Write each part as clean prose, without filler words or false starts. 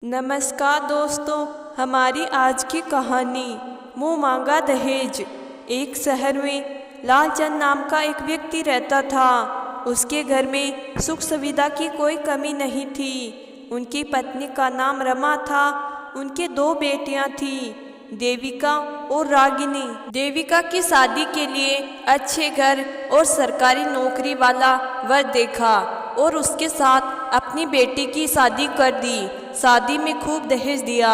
नमस्कार दोस्तों, हमारी आज की कहानी मुँह मांगा दहेज। एक शहर में लालचंद नाम का एक व्यक्ति रहता था। उसके घर में सुख सुविधा की कोई कमी नहीं थी। उनकी पत्नी का नाम रमा था। उनके दो बेटियां थीं, देविका और रागिनी। देविका की शादी के लिए अच्छे घर और सरकारी नौकरी वाला वर देखा और उसके साथ अपनी बेटी की शादी कर दी। शादी में खूब दहेज दिया,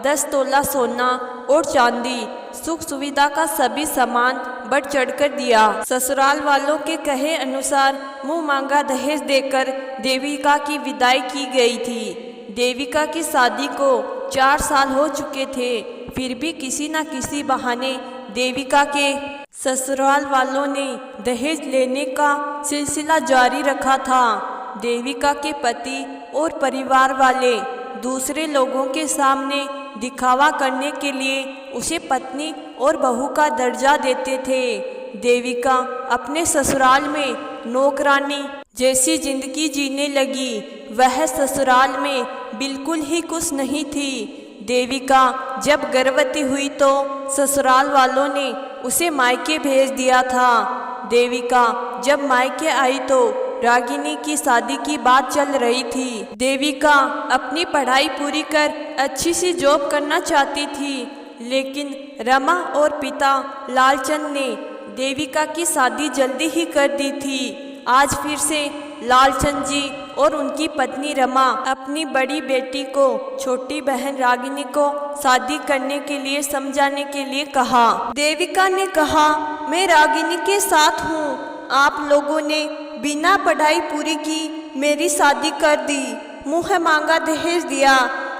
10 तोला सोना और चांदी, सुख सुविधा का सभी सामान बढ़ चढ़कर दिया। ससुराल वालों के कहे अनुसार मुंह मांगा दहेज देकर देविका की विदाई की गई थी। देविका की शादी को 4 साल हो चुके थे, फिर भी किसी न किसी बहाने देविका के ससुराल वालों ने दहेज लेने का सिलसिला जारी रखा था। देविका के पति और परिवार वाले दूसरे लोगों के सामने दिखावा करने के लिए उसे पत्नी और बहू का दर्जा देते थे। देविका अपने ससुराल में नौकरानी जैसी जिंदगी जीने लगी। वह ससुराल में बिल्कुल ही खुश नहीं थी। देविका जब गर्भवती हुई तो ससुराल वालों ने उसे मायके भेज दिया था। देविका जब मायके आई तो रागिनी की शादी की बात चल रही थी। देविका अपनी पढ़ाई पूरी कर अच्छी सी जॉब करना चाहती थी, लेकिन रमा और पिता लालचंद ने देविका की शादी जल्दी ही कर दी थी। आज फिर से लालचंद जी और उनकी पत्नी रमा अपनी बड़ी बेटी को छोटी बहन रागिनी को शादी करने के लिए समझाने के लिए कहा। देविका ने कहा, मैं रागिनी के साथ हूँ। आप लोगों ने बिना पढ़ाई पूरी की मेरी शादी कर दी, मुँह मांगा दहेज दिया,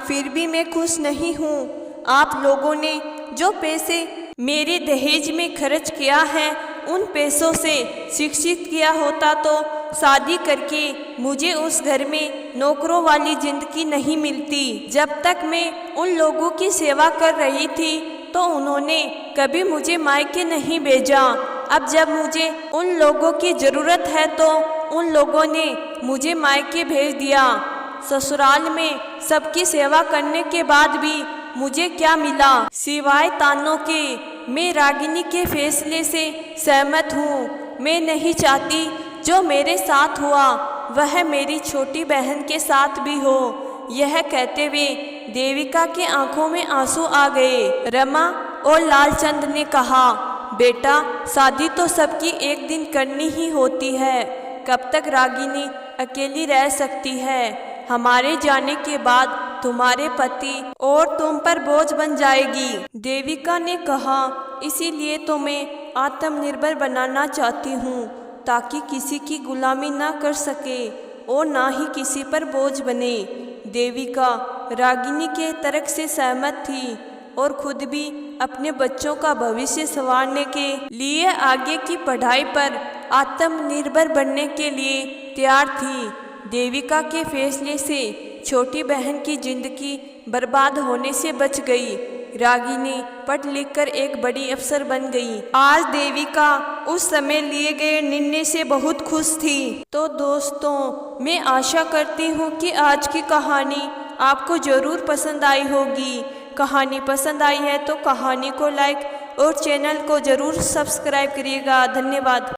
फिर भी मैं खुश नहीं हूँ। आप लोगों ने जो पैसे मेरे दहेज में खर्च किया है, उन पैसों से शिक्षित किया होता तो शादी करके मुझे उस घर में नौकरों वाली जिंदगी नहीं मिलती। जब तक मैं उन लोगों की सेवा कर रही थी तो उन्होंने कभी मुझे मायके नहीं भेजा। अब जब मुझे उन लोगों की ज़रूरत है तो उन लोगों ने मुझे मायके भेज दिया। ससुराल में सबकी सेवा करने के बाद भी मुझे क्या मिला सिवाय तानों के। मैं रागिनी के फैसले से सहमत हूँ। मैं नहीं चाहती जो मेरे साथ हुआ वह मेरी छोटी बहन के साथ भी हो। यह कहते हुए देविका के आंखों में आंसू आ गए। रमा और लालचंद ने कहा, बेटा, शादी तो सबकी एक दिन करनी ही होती है। कब तक रागिनी अकेली रह सकती है? हमारे जाने के बाद तुम्हारे पति और तुम पर बोझ बन जाएगी। देविका ने कहा, इसीलिए तो मैं आत्मनिर्भर बनाना चाहती हूँ, ताकि किसी की गुलामी ना कर सके और ना ही किसी पर बोझ बने। देविका रागिनी के तर्क से सहमत थी और खुद भी अपने बच्चों का भविष्य संवारने के लिए आगे की पढ़ाई पर आत्मनिर्भर बनने के लिए तैयार थी। देविका के फैसले से छोटी बहन की जिंदगी बर्बाद होने से बच गई। रागिनी पढ़ लिख कर एक बड़ी अफसर बन गई। आज देविका उस समय लिए गए निर्णय से बहुत खुश थी। तो दोस्तों, मैं आशा करती हूँ कि आज की कहानी आपको ज़रूर पसंद आई होगी। कहानी पसंद आई है तो कहानी को लाइक और चैनल को ज़रूर सब्सक्राइब करिएगा। धन्यवाद।